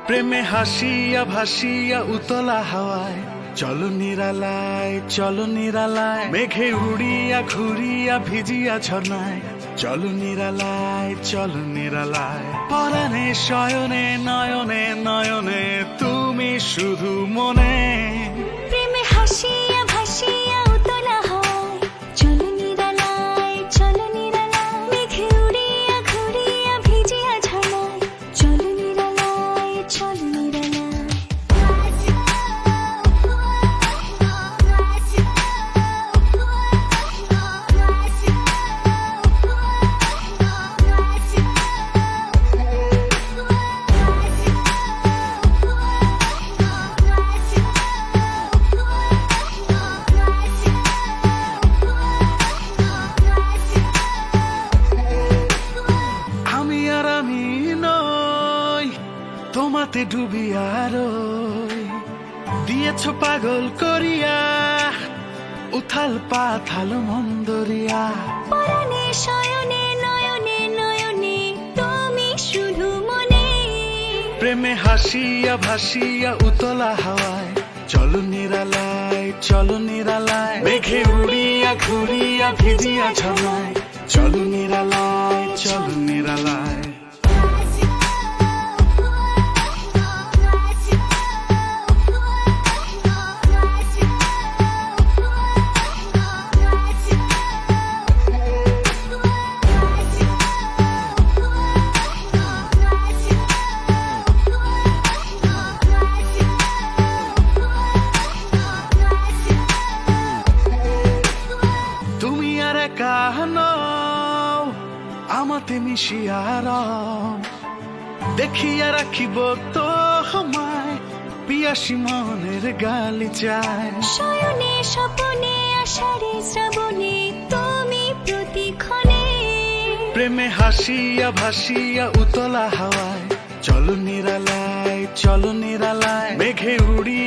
প্রেমে হাসিয়া ভাসিয়া উতলা হাওয়ায় চলো নিরালায়, চলো নিরালায়, মেঘে উড়িয়া ঘুরিয়া ভিজিয়া ঝর্ণায় চলো নিরালায়, চলো নিরালায়। পরাণে শয়নে নয়নে নয়নে তুমি শুধু মনে। প্রেমে হাসিয়া ভাসিয়া উতলা হাওয়ায় চলো নিরালায়, চলো নিরালায়, মেঘে উড়িয়া ঘুরিয়া ভিজিয়া ঝর্ণায় চলো নিরালায়, চলো নিরালায়। তোমাতে ডুবিয়া রই দিয়েছ পাগল করিয়া উথাল পাথাল মন্দরিয়া। পরাণে শয়নে নয়নে নয়নে তুমি শুধু মনে। প্রেমে হাসিয়া ভাসিয়া উতলা হাওয়ায় চলো নিরালায়, চলো নিরালায়, মেঘে উড়িয়া ঘুরিয়া ভিজিয়া ঝর্ণায় চলো নিরালায়, চলো নিরালায়। আমাতে মিশিয়ার দেখিয়া রাখিব তো আমায় পিয়াসী মনের গালিচায়। শয়নে স্বপনে আষাঢ়ে শ্রাবণে তুমি প্রতিক্ষণে। প্রেমে হাসিয়া ভাসিয়া উতলা হাওয়ায় চলো নিরালায়, চলো নিরালায়, মেঘে উড়িয়া